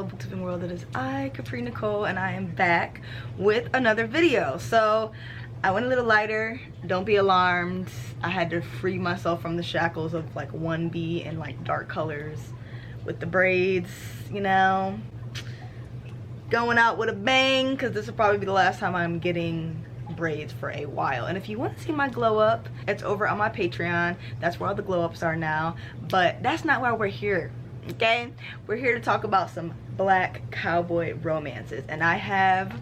booktubing world. It is I, Capri Nicole, and I am back with another video. So I went a little lighter. Don't be alarmed. I had to free myself from the shackles of like 1B and like dark colors with the braids, you know. Going out with a bang, because this will probably be the last time I'm getting braids for a while. And if you want to see my glow up, it's over on my Patreon. That's where all the glow ups are now. But that's not why we're here. Okay, we're here to talk about some black cowboy romances, and I have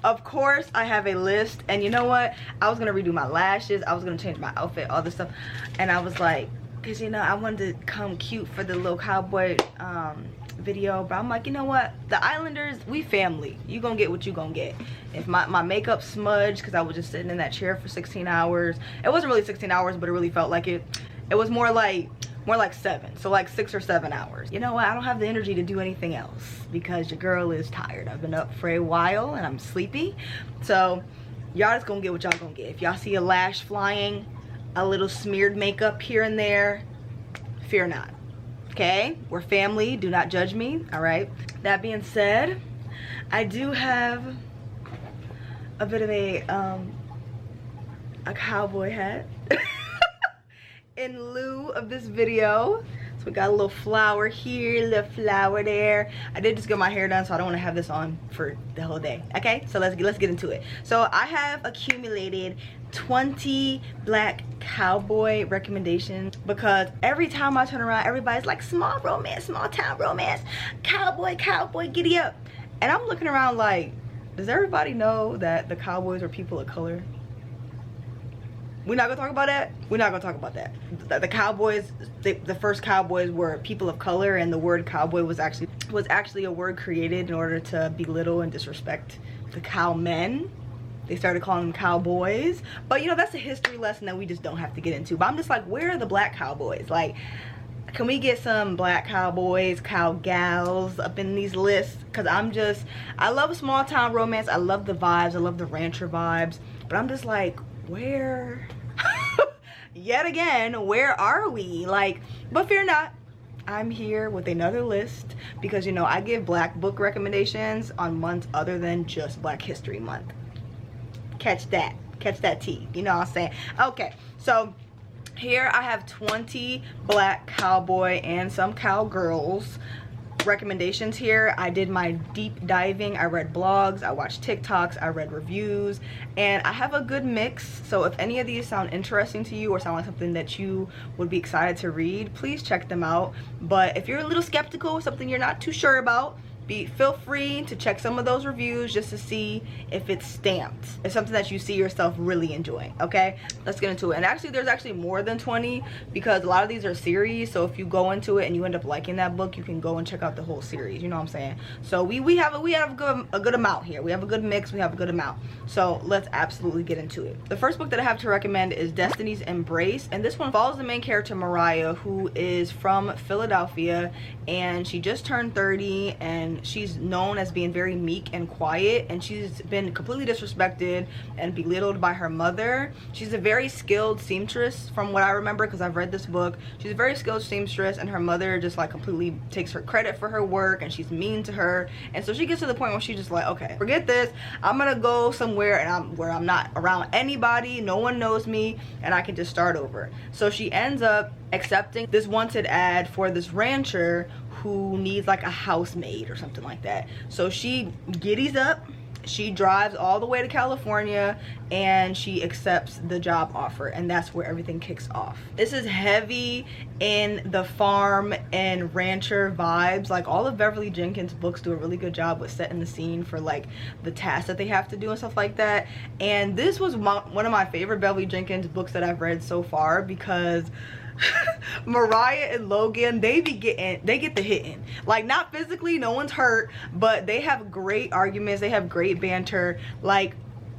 of course I have a list. And you know what, I was gonna redo my lashes, I was gonna change my outfit, all this stuff, and I was like, because you know I wanted to come cute for the little cowboy video, but I'm like, you know what, the Islanders, we family. You gonna get what you gonna get. If my makeup smudged because I was just sitting in that chair for 16 hours, it wasn't really 16 hours, but it really felt like it. It was more like 7, so like 6 or 7 hours. You know what, I don't have the energy to do anything else because your girl is tired. I've been up for a while and I'm sleepy, so y'all just gonna get what y'all gonna get. If y'all see a lash flying, a little smeared makeup here and there, fear not. Okay, we're family, do not judge me. All right, that being said, I do have a bit of a cowboy hat in lieu of this video. So we got a little flower here, a little flower there. I did just get my hair done, so I don't want to have this on for the whole day. Okay, so let's get into it. So I have accumulated 20 black cowboy recommendations because every time I turn around, everybody's like, small romance, small town romance, cowboy, giddy up. And I'm looking around like, does everybody know that the Cowboys are people of color? We're not gonna talk about that. We're not gonna talk about that. The Cowboys, the first Cowboys were people of color, and the word cowboy was actually a word created in order to belittle and disrespect the cowmen. They started calling them cowboys. But you know, that's a history lesson that we just don't have to get into. But I'm just like, where are the black cowboys? Like, can we get some black cowboys, cowgals up in these lists? Because I love a small town romance. I love the vibes. I love the rancher vibes. But I'm just like, where? Yet again, where are we? Like, but fear not, I'm here with another list because, you know, I give black book recommendations on months other than just Black History Month. Catch that tea, you know what I'm saying? Okay, so here I have 20 black cowboy and some cowgirls recommendations here. I did my deep diving. I read blogs, I watched TikToks, I read reviews, and I have a good mix. So if any of these sound interesting to you or sound like something that you would be excited to read, please check them out. But if you're a little skeptical, something you're not too sure about, feel free to check some of those reviews just to see if it's stamped. It's something that you see yourself really enjoying. Okay, let's get into it. And actually, there's actually more than 20 because a lot of these are series. So if you go into it and you end up liking that book, you can go and check out the whole series. You know what I'm saying? So we have a good amount here. We have a good mix. We have a good amount. So let's absolutely get into it. The first book that I have to recommend is Destiny's Embrace, and this one follows the main character Mariah, who is from Philadelphia, and she just turned 30, and she's known as being very meek and quiet, and she's been completely disrespected and belittled by her mother. She's a very skilled seamstress from what I remember, because I've read this book. She's a very skilled seamstress, and her mother just like completely takes her credit for her work, and she's mean to her. And so she gets to the point where she's just like, okay, forget this, I'm gonna go somewhere and where I'm not around anybody, no one knows me, and I can just start over. So she ends up accepting this wanted ad for this rancher who needs like a housemaid or something like that. So she giddies up, she drives all the way to California, and she accepts the job offer, and that's where everything kicks off. This is heavy in the farm and rancher vibes. Like, all of Beverly Jenkins' books do a really good job with setting the scene for like the tasks that they have to do and stuff like that. And this was one of my favorite Beverly Jenkins books that I've read so far because Mariah and Logan, they get the hitting. Like, not physically, no one's hurt, but they have great arguments, they have great banter. Like,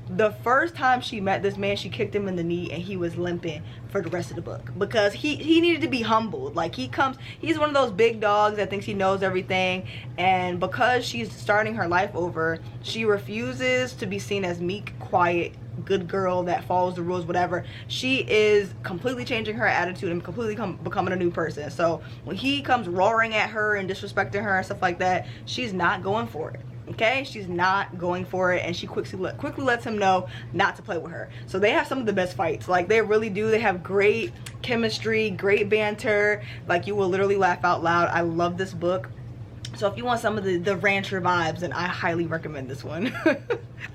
the first time she met this man, she kicked him in the knee and he was limping for the rest of the book because he needed to be humbled. Like, he's one of those big dogs that thinks he knows everything, and because she's starting her life over, she refuses to be seen as meek, quiet, good girl that follows the rules, whatever. She is completely changing her attitude and completely becoming a new person. So when he comes roaring at her and disrespecting her and stuff like that, she's not going for it. Okay, she's not going for it, and she quickly lets him know not to play with her. So they have some of the best fights, like they really do. They have great chemistry, great banter, like you will literally laugh out loud. I love this book. So if you want some of the rancher vibes, then I highly recommend this one.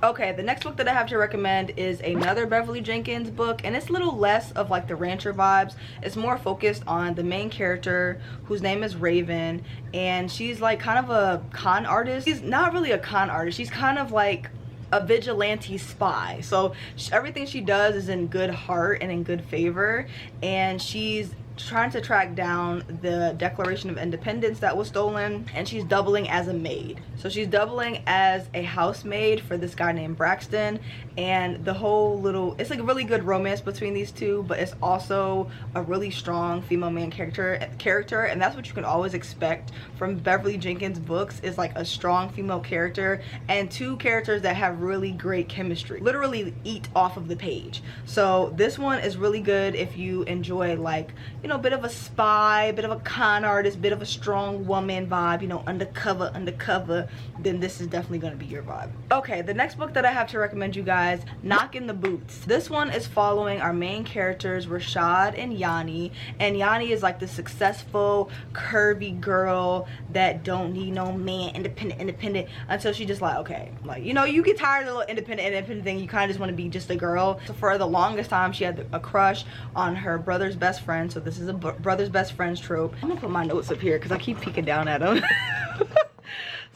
Okay, the next book that I have to recommend is another Beverly Jenkins book, and it's a little less of like the rancher vibes. It's more focused on the main character, whose name is Raven, and she's like kind of a con artist. She's not really a con artist. She's kind of like a vigilante spy. So everything she does is in good heart and in good favor, and she's trying to track down the Declaration of Independence that was stolen, and she's doubling as a maid. So she's doubling as a housemaid for this guy named Braxton, and the whole little, it's like a really good romance between these two, but it's also a really strong female main character, and that's what you can always expect from Beverly Jenkins books, is like a strong female character and two characters that have really great chemistry, literally eat off of the page. So this one is really good if you enjoy, like, you know, a bit of a spy, a bit of a con artist, bit of a strong woman vibe, you know, undercover, then this is definitely going to be your vibe. Okay, the next book that I have to recommend you guys, Knockin' the Boots. This one is following our main characters, Rashad and Yanni, and Yanni is like the successful, curvy girl that don't need no man, independent, until she just like, okay, like, you know, you get tired of the little independent thing, you kind of just want to be just a girl. So for the longest time, she had a crush on her brother's best friend, so this is a brother's best friends trope. I'm gonna put my notes up here because I keep peeking down at them.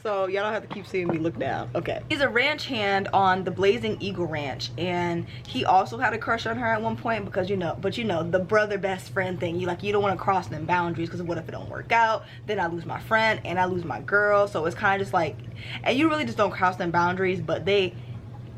So y'all don't have to keep seeing me look down. Okay. He's a ranch hand on the Blazing Eagle Ranch, and he also had a crush on her at one point because, you know, the brother best friend thing. You don't want to cross them boundaries, because what if it don't work out? Then I lose my friend and I lose my girl. So it's kind of just like, and you really just don't cross them boundaries, but they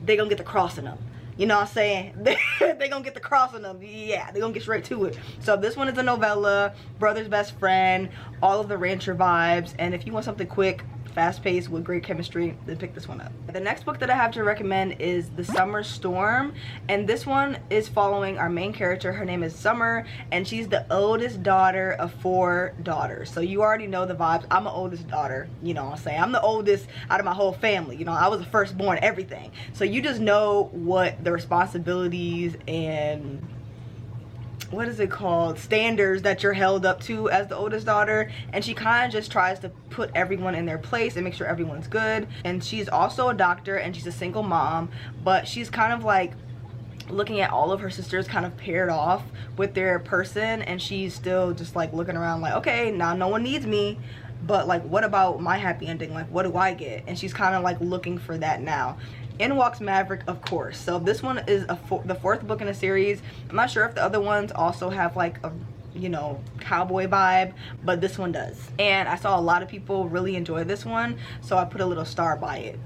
gonna get the crossing them. You know what I'm saying? They gonna get the crossing them. Yeah, they gonna get straight to it. So this one is a novella, brother's best friend, all of the rancher vibes. And if you want something quick, fast-paced with great chemistry, then pick this one up. The next book that I have to recommend is The Summer Storm, and this one is following our main character. Her name is Summer, and she's the oldest daughter of 4 daughters. So you already know the vibes. I'm an oldest daughter, you know what I'm saying? I'm the oldest out of my whole family. You know, I was the firstborn, everything. So you just know what the responsibilities and what is it called, standards that you're held up to as the oldest daughter. And she kind of just tries to put everyone in their place and make sure everyone's good. And she's also a doctor, and she's a single mom, but she's kind of like looking at all of her sisters kind of paired off with their person, and she's still just like looking around like, okay, now no one needs me, but like, what about my happy ending? Like, what do I get? And she's kind of like looking for that now. In walks Maverick, of course. So this one is the 4th book in a series. I'm not sure if the other ones also have like a, you know, cowboy vibe, but this one does. And I saw a lot of people really enjoy this one, so I put a little star by it.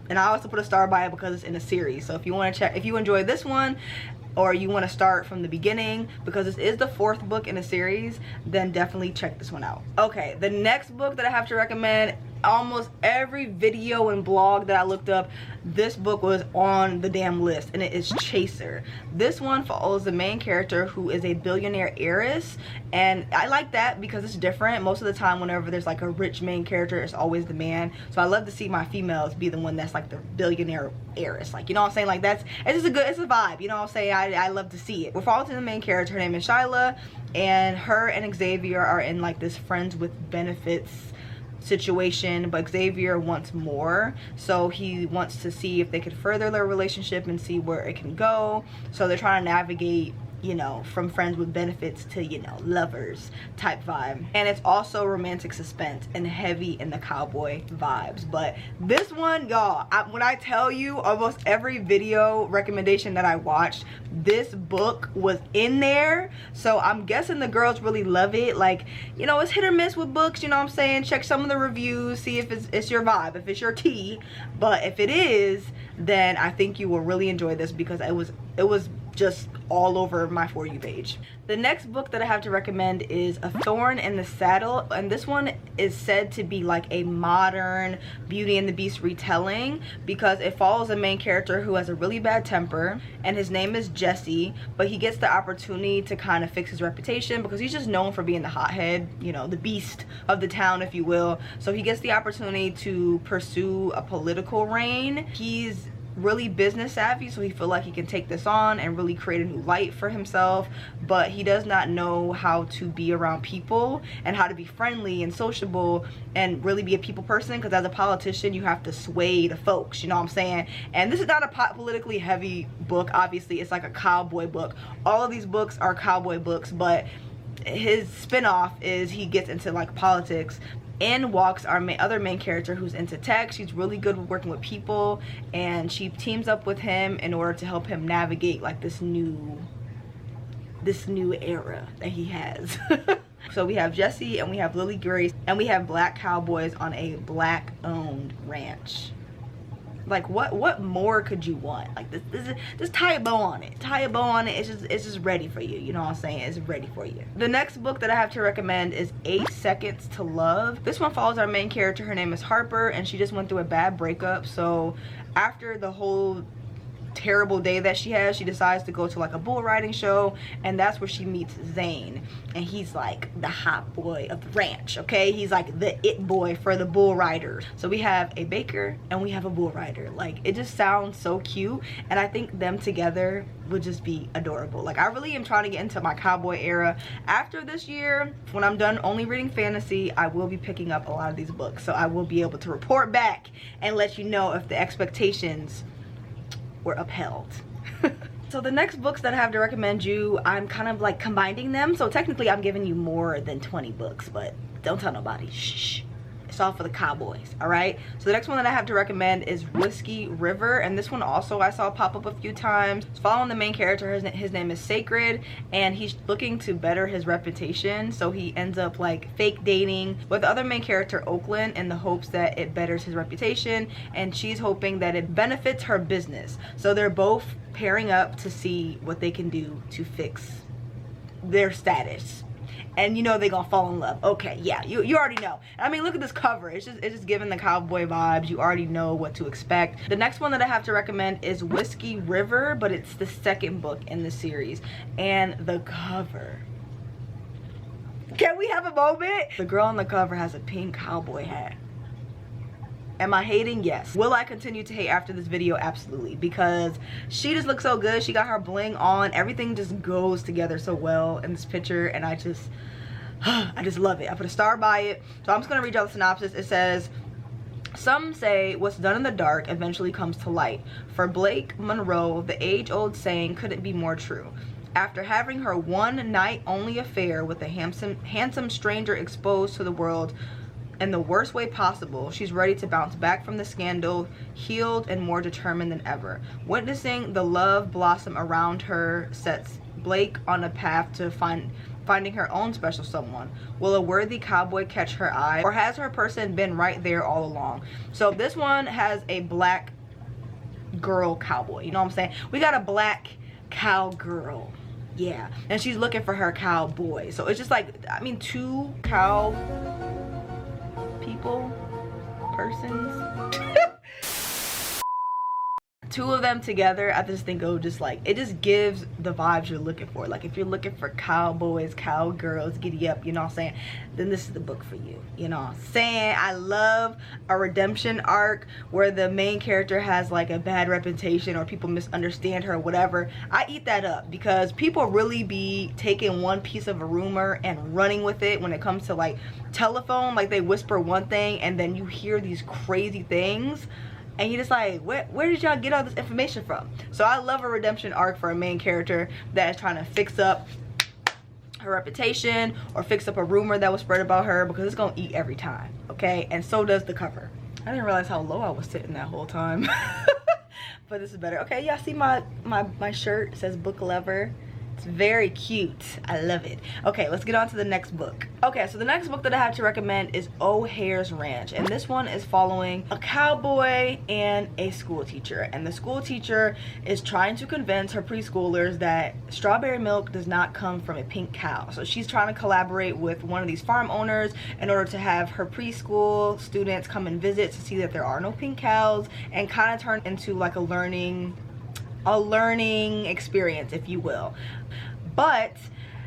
And I also put a star by it because it's in a series. So if you want to check, if you enjoy this one, or you want to start from the beginning because this is the 4th book in a series, then definitely check this one out. Okay, the next book that I have to recommend, almost every video and blog that I looked up, this book was on the damn list, and it is Chaser. This one follows the main character, who is a billionaire heiress, and I like that because it's different. Most of the time whenever there's like a rich main character, it's always the man. So I love to see my females be the one that's like the billionaire heiress, like, you know what I'm saying? Like, it's just it's a vibe, you know what I'm saying? I love to see it. We're following the main character. Her name is Shyla, and her and Xavier are in like this friends with benefits situation, but Xavier wants more, so he wants to see if they could further their relationship and see where it can go. So they're trying to navigate, you know, from friends with benefits to, you know, lovers type vibe. And it's also romantic suspense and heavy in the cowboy vibes. But this one, y'all, when I tell you, almost every video recommendation that I watched, this book was in there. So I'm guessing the girls really love it. Like, you know, it's hit or miss with books, you know what I'm saying? Check some of the reviews, see if it's your vibe, if it's your tea. But if it is, then I think you will really enjoy this because it was just all over my For You page. The next book that I have to recommend is A Thorn in the Saddle, and this one is said to be like a modern Beauty and the Beast retelling because it follows a main character who has a really bad temper, and his name is Jesse, but he gets the opportunity to kind of fix his reputation because he's just known for being the hothead, you know, the beast of the town, if you will. So he gets the opportunity to pursue a political reign. He's really business savvy, so he feel like he can take this on and really create a new light for himself, but he does not know how to be around people and how to be friendly and sociable and really be a people person, because as a politician you have to sway the folks, you know what I'm saying? And this is not a politically heavy book. Obviously it's like a cowboy book. All of these books are cowboy books, but his spin-off is he gets into like politics. In walks our other main character who's into tech. She's really good with working with people, and she teams up with him in order to help him navigate like this new era that he has. So we have Jesse and we have Lily Grace and we have black cowboys on a black owned ranch. Like what more could you want? Like this just tie a bow on it. Tie a bow on it. It's just ready for you. You know what I'm saying? It's ready for you. The next book that I have to recommend is 8 Seconds to Love. This one follows our main character. Her name is Harper, and she just went through a bad breakup. So after the whole terrible day that she has, she decides to go to like a bull riding show, and that's where she meets Zane, and he's like the hot boy of the ranch. Okay, he's like the it boy for the bull riders. So we have a baker and we have a bull rider. Like, it just sounds so cute, and I think them together would just be adorable. Like, I really am trying to get into my cowboy era. After this year, when I'm done only reading fantasy, I will be picking up a lot of these books, so I will be able to report back and let you know if the expectations were upheld. So the next books that I have to recommend you, I'm kind of like combining them, so technically I'm giving you more than 20 books, but don't tell nobody. Shh. It's all for the cowboys, all right? So the next one that I have to recommend is Whiskey River, and this one also I saw pop up a few times. It's following the main character. His name is Sacred, and he's looking to better his reputation, so he ends up like fake dating with the other main character, Oakland, in the hopes that it betters his reputation, and she's hoping that it benefits her business. So they're both pairing up to see what they can do to fix their status. And you know they're gonna fall in love. Okay, yeah, you already know. I mean, look at this cover. It's just giving the cowboy vibes. You already know what to expect. The next one that I have to recommend is Whiskey River, but it's the second book in the series. And the cover. Can we have a moment? The girl on the cover has a pink cowboy hat. Am I hating? Yes. Will I continue to hate after this video? Absolutely, because she just looks so good. She got her bling on. Everything just goes together so well in this picture, and I just love it. I put a star by it. So I'm just gonna read y'all the synopsis. It says, some say what's done in the dark eventually comes to light. For Blake Monroe, the age-old saying couldn't be more true. After having her one night only affair with a handsome stranger exposed to the world in the worst way possible, she's ready to bounce back from the scandal, healed and more determined than ever. Witnessing the love blossom around her sets Blake on a path to finding her own special someone. Will a worthy cowboy catch her eye, or has her person been right there all along? So this one has a black girl cowboy, you know what I'm saying? We got a black cowgirl, yeah, and she's looking for her cowboy. So it's just like, I mean, two cow persons two of them together. I just think it just gives the vibes you're looking for. Like, if you're looking for cowboys, cowgirls, giddy up, you know what I'm saying, then this is the book for you, you know what I'm saying? I love a redemption arc where the main character has like a bad reputation or people misunderstand her or whatever. I eat that up, because people really be taking one piece of a rumor and running with it when it comes to like telephone. Like, they whisper one thing and then you hear these crazy things, and you're just like, where did y'all get all this information from? So I love a redemption arc for a main character that is trying to fix up her reputation or fix up a rumor that was spread about her, because it's gonna eat every time, okay? And so does the cover. I didn't realize how low I was sitting that whole time. But this is better. Okay, y'all see my shirt? It says book lover. It's very cute. I love it. Okay, let's get on to the next book. Okay, so the next book that I have to recommend is O'Hare's Ranch, and this one is following a cowboy and a school teacher, and the school teacher is trying to convince her preschoolers that strawberry milk does not come from a pink cow. So she's trying to collaborate with one of these farm owners in order to have her preschool students come and visit to see that there are no pink cows, and kind of turn into like a learning experience, if you will. But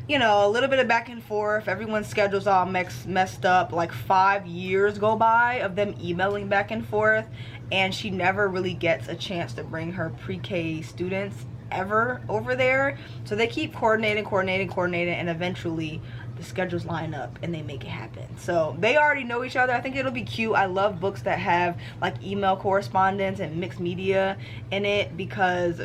you know, a little bit of back and forth, everyone's schedules all messed up. Like 5 years go by of them emailing back and forth, and she never really gets a chance to bring her pre-K students ever over there. So they keep coordinating, and eventually the schedules line up and they make it happen. So they already know each other. I think it'll be cute. I love books that have like email correspondence and mixed media in it, because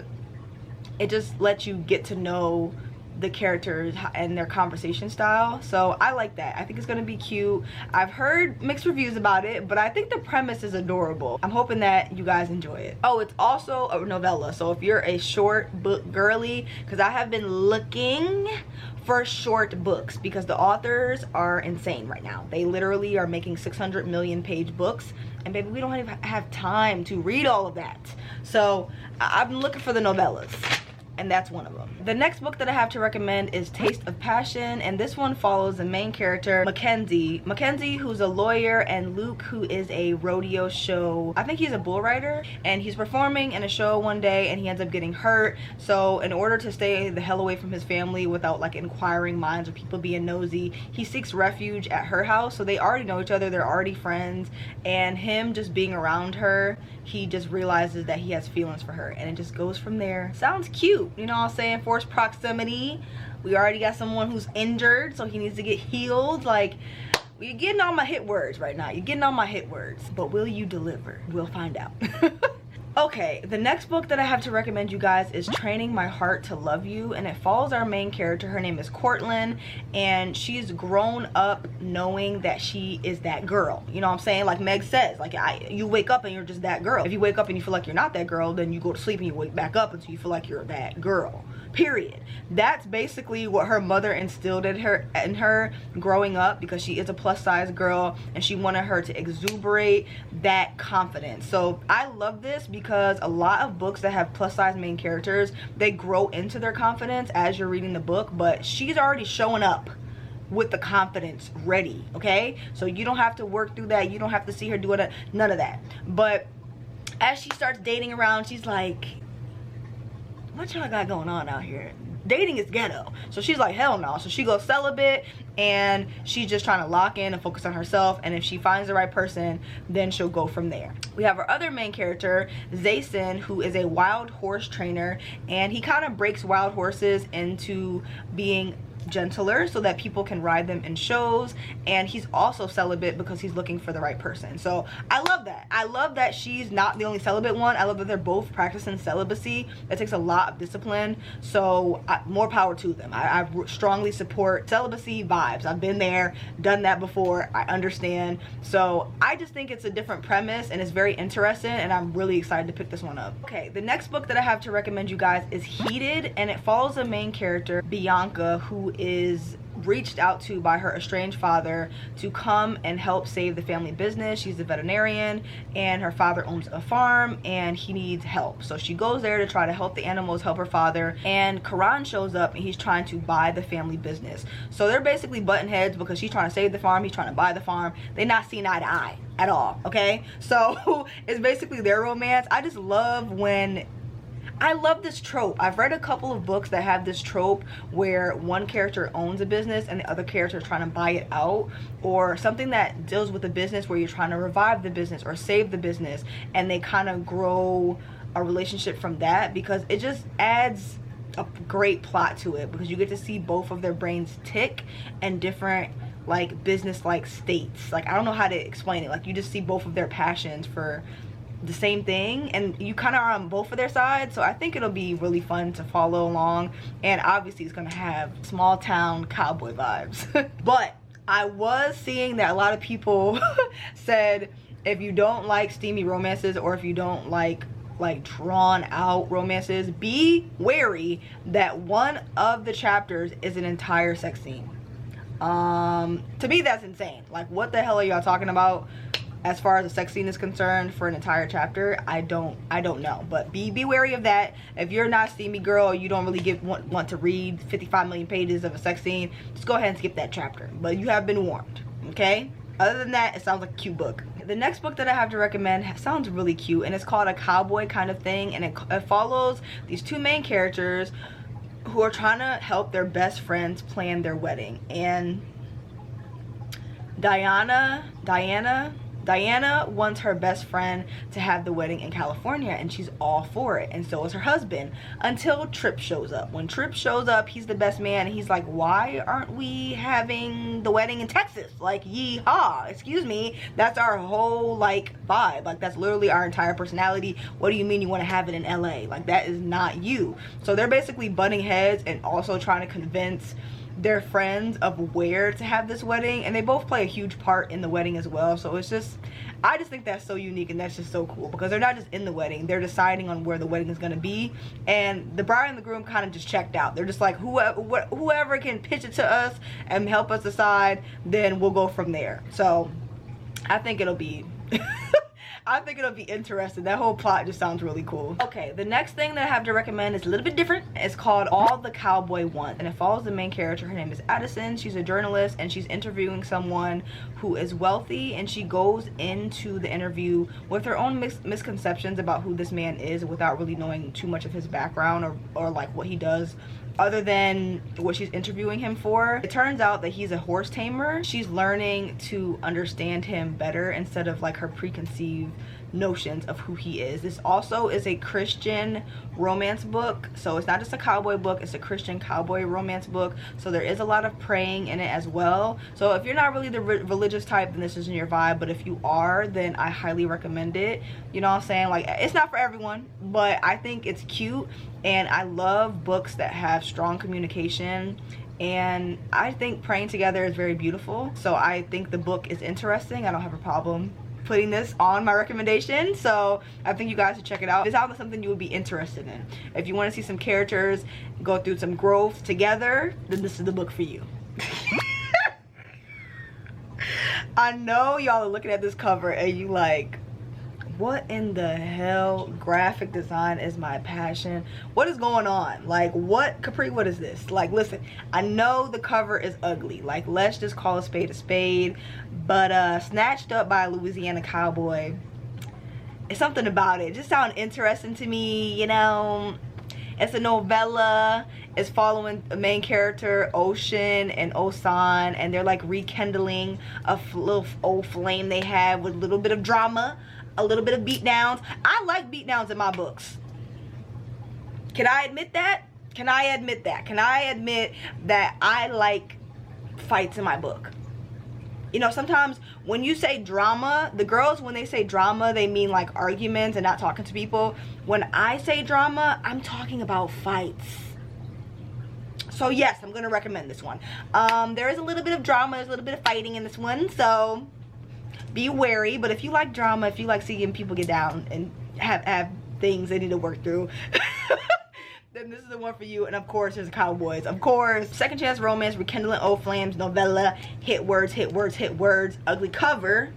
it just lets you get to know the characters and their conversation style. So I like that. I think it's gonna be cute. I've heard mixed reviews about it, but I think the premise is adorable. I'm hoping that you guys enjoy it. Oh, it's also a novella, so if you're a short book girly, because I have been looking for short books because the authors are insane right now. They literally are making 600 million page books, and baby, we don't even have time to read all of that. So I've been looking for the novellas, and that's one of them. The next book that I have to recommend is Taste of Passion, and this one follows the main character, Mackenzie, who's a lawyer, and Luke, who is a rodeo show, I think he's a bull rider, and he's performing in a show one day and he ends up getting hurt. So in order to stay the hell away from his family without like inquiring minds or people being nosy, he seeks refuge at her house. So they already know each other, they're already friends, and him just being around her, he just realizes that he has feelings for her, and it just goes from there. Sounds cute, you know what I'm saying? Forced proximity. We already got someone who's injured, so he needs to get healed. Like, you're getting all my hit words right now. You're getting all my hit words, but will you deliver? We'll find out. Okay, the next book that I have to recommend you guys is Training My Heart to Love You, and it follows our main character. Her name is Courtland, and she's grown up knowing that she is that girl. You know what I'm saying? Like Meg says, like you wake up and you're just that girl. If you wake up and you feel like you're not that girl, then you go to sleep and you wake back up until you feel like you're that girl. Period. That's basically what her mother instilled in her growing up, because she is a plus size girl and she wanted her to exuberate that confidence. So I love this because a lot of books that have plus size main characters, they grow into their confidence as you're reading the book, but she's already showing up with the confidence ready, okay? So you don't have to work through that. You don't have to see her do it, none of that. But as she starts dating around, she's like, what y'all got going on out here? Dating is ghetto. So she's like, hell no. So she goes celibate, and she's just trying to lock in and focus on herself, and if she finds the right person, then she'll go from there. We have our other main character, Zason, who is a wild horse trainer, and he kind of breaks wild horses into being gentler so that people can ride them in shows, and he's also celibate because he's looking for the right person. So I love that. I love that she's not the only celibate one. I love that they're both practicing celibacy. That takes a lot of discipline, so more power to them. I strongly support celibacy vibes. I've been there, done that before. I understand. So I just think it's a different premise and it's very interesting, and I'm really excited to pick this one up. Okay, the next book that I have to recommend you guys is Heated, and it follows the main character, Bianca, who is reached out to by her estranged father to come and help save the family business. She's a veterinarian, and her father owns a farm and he needs help. So she goes there to try to help the animals, help her father, and Karan shows up and he's trying to buy the family business. So they're basically butting heads because she's trying to save the farm, he's trying to buy the farm. They're not seeing eye to eye at all, okay? So it's basically their romance. I just love when I love this trope. I've read a couple of books that have this trope where one character owns a business and the other character is trying to buy it out, or something that deals with a business where you're trying to revive the business or save the business, and they kind of grow a relationship from that, because it just adds a great plot to it, because you get to see both of their brains tick and different like business like states. Like, I don't know how to explain it. Like, you just see both of their passions for the same thing, and you kind of are on both of their sides. So I think it'll be really fun to follow along, and obviously it's gonna have small town cowboy vibes. But I was seeing that a lot of people said if you don't like steamy romances, or if you don't like like drawn out romances, be wary that one of the chapters is an entire sex scene. To me that's insane. Like, what the hell are y'all talking about as far as a sex scene is concerned for an entire chapter? I don't know, but be wary of that. If you're not steamy girl, you don't really want to read 55 million pages of a sex scene, just go ahead and skip that chapter, but you have been warned, okay? Other than that, it sounds like a cute book. The next book that I have to recommend sounds really cute, and it's called A Cowboy Kind of Thing, and it follows these two main characters who are trying to help their best friends plan their wedding. And Diana wants her best friend to have the wedding in California, and she's all for it, and so is her husband, until Trip shows up. When Trip shows up, he's the best man, and he's like, why aren't we having the wedding in Texas? Like, yeehaw, excuse me, that's our whole like vibe, like that's literally our entire personality. What do you mean you want to have it in LA? Like, that is not you. So they're basically butting heads and also trying to convince their friends of where to have this wedding, and they both play a huge part in the wedding as well. So it's just, I just think that's so unique, and that's just so cool, because they're not just in the wedding, they're deciding on where the wedding is going to be, and the bride and the groom kind of just checked out. They're just like, whoever can pitch it to us and help us decide, then we'll go from there. So I think it'll be I think it'll be interesting. That whole plot just sounds really cool. Okay, the next thing that I have to recommend is a little bit different. It's called All the Cowboy Once, and it follows the main character. Her name is Addison. She's a journalist, and she's interviewing someone who is wealthy, and she goes into the interview with her own misconceptions about who this man is without really knowing too much of his background or like what he does other than what she's interviewing him for. It turns out that he's a horse tamer. She's learning to understand him better instead of like her preconceived notions of who he is. This also is a Christian romance book, so it's not just a cowboy book, it's a Christian cowboy romance book, so there is a lot of praying in it as well. So if you're not really the religious type, then this isn't your vibe, but if you are, then I highly recommend it. You know what I'm saying? Like, it's not for everyone, but I think it's cute, and I love books that have strong communication, and I think praying together is very beautiful. So I think the book is interesting. I don't have a problem putting this on my recommendation, so I think you guys should check it out. It sounds like something you would be interested in. If you want to see some characters go through some growth together, then this is the book for you. I know y'all are looking at this cover and you like, what in the hell? Graphic design is my passion. What is going on? Like, what, Capri, what is this? Like, listen, I know the cover is ugly. Like, let's just call a spade, but Snatched Up by a Louisiana Cowboy, it's something about it. It just sounds interesting to me, you know. It's a novella. It's following the main character, Ocean and Osan, and they're like rekindling a little old flame they had with a little bit of drama, a little bit of beatdowns. I like beatdowns in my books. Can I admit that? Can I admit that? Can I admit that I like fights in my book? You know, sometimes when you say drama, the girls, when they say drama, they mean like arguments and not talking to people. When I say drama, I'm talking about fights. So yes, I'm gonna recommend this one. There is a little bit of drama, there's a little bit of fighting in this one, so be wary. But if you like drama, if you like seeing people get down and have things they need to work through, then this is the one for you. And of course, there's Cowboys. Of course, second chance romance, rekindling old flames, novella, hit words, hit words, hit words, ugly cover,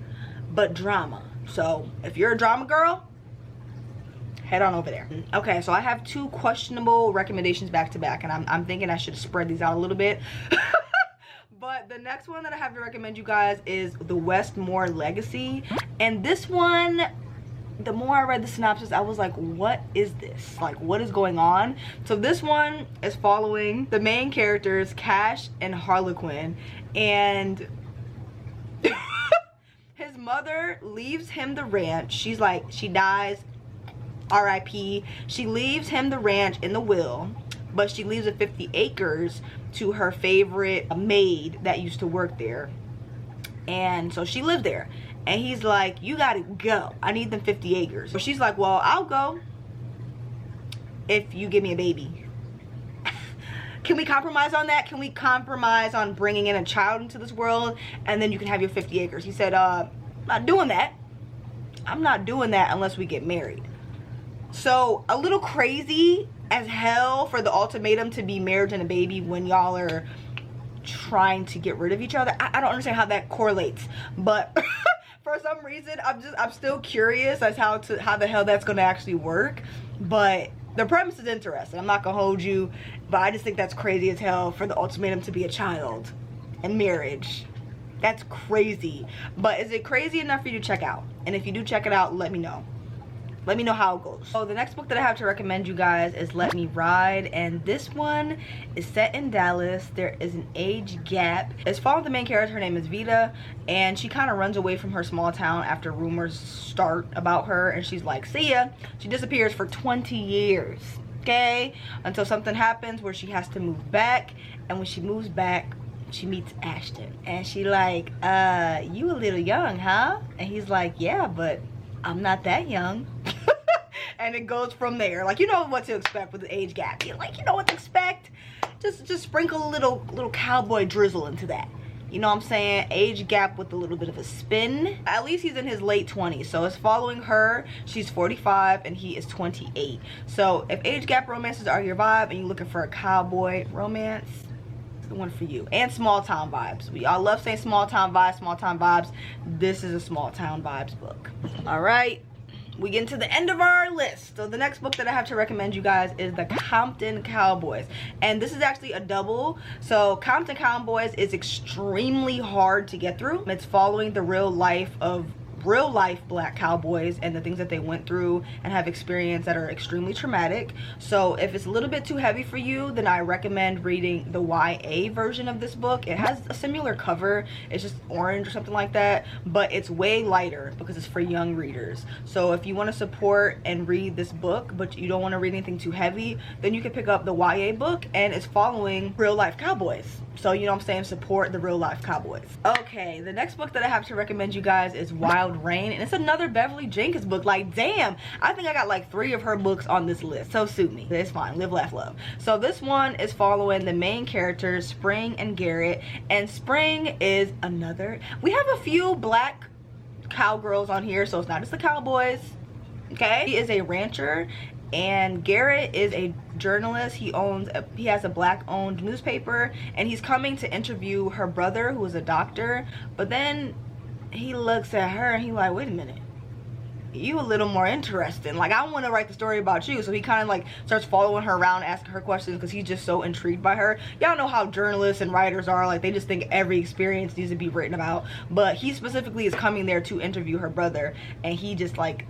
but drama. So if you're a drama girl, head on over there. Okay, so I have two questionable recommendations back to back, and I'm thinking I should spread these out a little bit. But the next one that I have to recommend you guys is The Westmore Legacy. And this one, the more I read the synopsis, I was like, what is this? Like, what is going on? So this one is following the main characters, Cash and Harlequin, and his mother leaves him the ranch. She's like, she dies, R.I.P. She leaves him the ranch in the will, but she leaves the 50 acres to her favorite maid that used to work there. And so she lived there. And he's like, you gotta go. I need them 50 acres. So she's like, well, I'll go if you give me a baby. Can we compromise on that? Can we compromise on bringing in a child into this world and then you can have your 50 acres? He said, I'm not doing that. I'm not doing that unless we get married. So a little crazy as hell for the ultimatum to be marriage and a baby when y'all are trying to get rid of each other. I don't understand how that correlates, but for some reason I'm still curious as how the hell that's gonna actually work. But the premise is interesting. I'm not gonna hold you, but I just think that's crazy as hell for the ultimatum to be a child and marriage. That's crazy. But is it crazy enough for you to check out? And if you do check it out, let me know. Let me know how it goes. So the next book that I have to recommend you guys is Let Me Ride, and this one is set in Dallas. There is an age gap. It's following the main character. Her name is Vita, and she kind of runs away from her small town after rumors start about her, and she's like, see ya. She disappears for 20 years, okay? Until something happens where she has to move back, and when she moves back, she meets Ashton, and she like, you a little young, huh? And he's like, yeah, but I'm not that young. And it goes from there. Like, you know what to expect with the age gap. You like, you know what to expect. Just sprinkle a little cowboy drizzle into that. You know what I'm saying? Age gap with a little bit of a spin. At least he's in his late 20s. So it's following her. She's 45 and he is 28. So if age gap romances are your vibe and you're looking for a cowboy romance, it's the one for you. And small town vibes. We all love saying small town vibes. This is a small town vibes book. All right. We get into the end of our list. So the next book that I have to recommend you guys is the Compton Cowboys. And this is actually a double. So Compton Cowboys is extremely hard to get through. It's following the real life black cowboys and the things that they went through and have experienced that are extremely traumatic. So if it's a little bit too heavy for you, then I recommend reading the YA version of this book. It has a similar cover. It's just orange or something like that, but it's way lighter because it's for young readers. So if you want to support and read this book but you don't want to read anything too heavy, then you can pick up the YA book, and it's following real life cowboys. So, you know what I'm saying, support the real life cowboys. Okay, the next book that I have to recommend you guys is Wild Rain, and it's another Beverly Jenkins book. Like, damn, I think I got like 3 of her books on this list. So sue me. It's fine. Live, laugh, love. So this one is following the main characters, Spring and Garrett, and Spring is another. We have a few black cowgirls on here, so it's not just the cowboys. Okay, he is a rancher, and Garrett is a journalist. He has a black owned newspaper, and he's coming to interview her brother, who is a doctor. But then he looks at her and he's like, wait a minute, you a little more interesting. Like, I want to write the story about you. So he kind of like starts following her around, asking her questions because he's just so intrigued by her. Y'all know how journalists and writers are. Like, they just think every experience needs to be written about. But he specifically is coming there to interview her brother, and he just like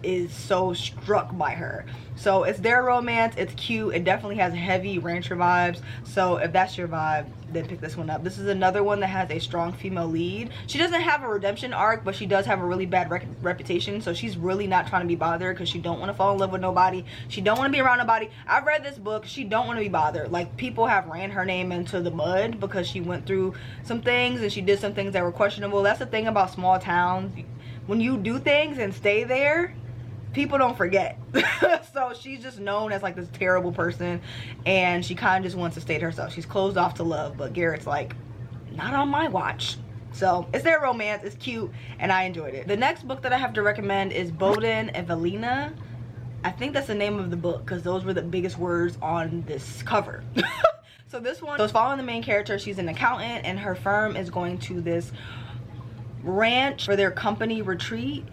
is so struck by her. So it's their romance. It's cute. It definitely has heavy rancher vibes. So if that's your vibe, then pick this one up. This is another one that has a strong female lead. She doesn't have a redemption arc, but she does have a really bad reputation. So she's really not trying to be bothered because she don't want to fall in love with nobody. She don't want to be around nobody. I've read this book. She don't want to be bothered. Like, people have ran her name into the mud because she went through some things and she did some things that were questionable. That's the thing about small towns. When you do things and stay there, people don't forget. So she's just known as like this terrible person, and she kind of just wants to stay to herself. She's closed off to love, but Garrett's like, not on my watch. So it's their romance. It's cute, and I enjoyed it. The next book that I have to recommend is Bowden and Andelina. I think that's the name of the book because those were the biggest words on this cover. So this one, so it's following the main character. She's an accountant, and her firm is going to this ranch for their company retreat,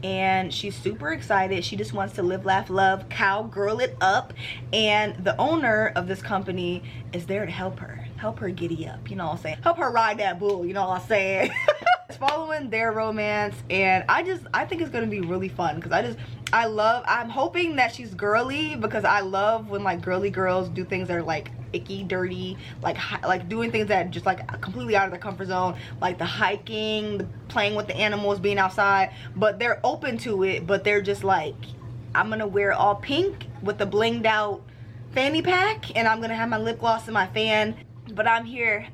and she's super excited. She just wants to live, laugh, love, cowgirl it up, and the owner of this company is there to help her giddy up, you know what I'm saying, help her ride that bull, you know what I'm saying. It's following their romance, and I think it's gonna be really fun because I'm hoping that she's girly, because I love when like girly girls do things that are like icky, dirty, like doing things that just like completely out of their comfort zone, like the hiking, the playing with the animals, being outside. But they're open to it, but they're just like, I'm gonna wear all pink with the blinged out fanny pack, and I'm gonna have my lip gloss and my fan, but I'm here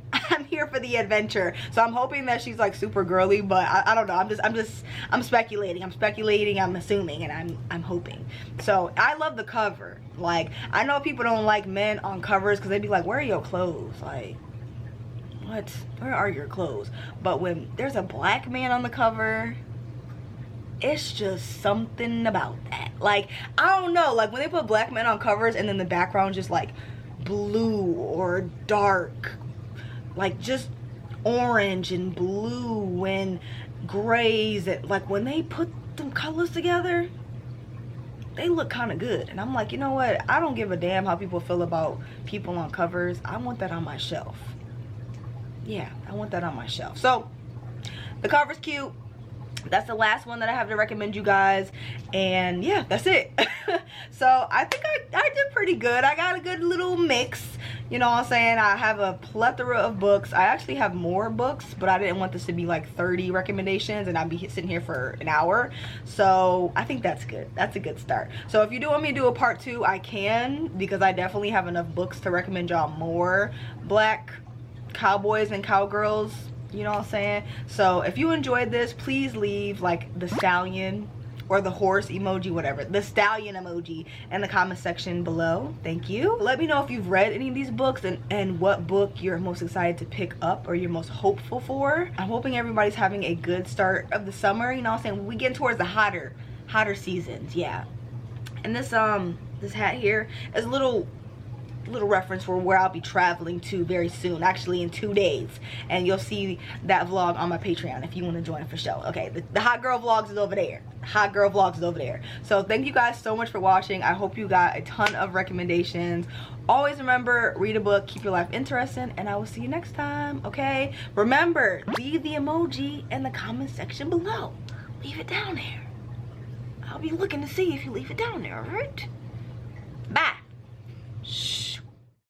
for the adventure. So I'm hoping that she's like super girly, but I don't know. I'm speculating, I'm assuming, and I'm hoping. So I love the cover. Like, I know people don't like men on covers because they'd be like, where are your clothes? Like, what? Where are your clothes? But when there's a black man on the cover, it's just something about that. Like, I don't know, like when they put black men on covers and then the background just like blue or dark, like just orange and blue and grays, and like when they put them colors together, they look kind of good. And I'm like, you know what, I don't give a damn how people feel about people on covers. I want that on my shelf. Yeah, I want that on my shelf. So the cover's cute. That's the last one that I have to recommend you guys, and yeah, that's it. So I think I did pretty good. I got a good little mix, you know what I'm saying. I have a plethora of books. I actually have more books, but I didn't want this to be like 30 recommendations and I'd be sitting here for an hour. So I think that's good. That's a good start. So if you do want me to do a part 2, I can, because I definitely have enough books to recommend y'all more black cowboys and cowgirls, you know what I'm saying. So if you enjoyed this, please leave like the stallion or the horse emoji, whatever, the stallion emoji in the comment section below. Thank you. Let me know if you've read any of these books and what book you're most excited to pick up or you're most hopeful for. I'm hoping everybody's having a good start of the summer, you know what I'm saying. We get towards the hotter seasons, yeah. And this hat here is a little reference for where I'll be traveling to very soon, actually in 2 days, and you'll see that vlog on my Patreon if you want to join for sure. Okay, the hot girl vlogs is over there. Hot girl vlogs is over there. So thank you guys so much for watching. I hope you got a ton of recommendations. Always remember, read a book, keep your life interesting, and I will see you next time. Okay, remember, leave the emoji in the comment section below. Leave it down there. I'll be looking to see if you leave it down there. All right.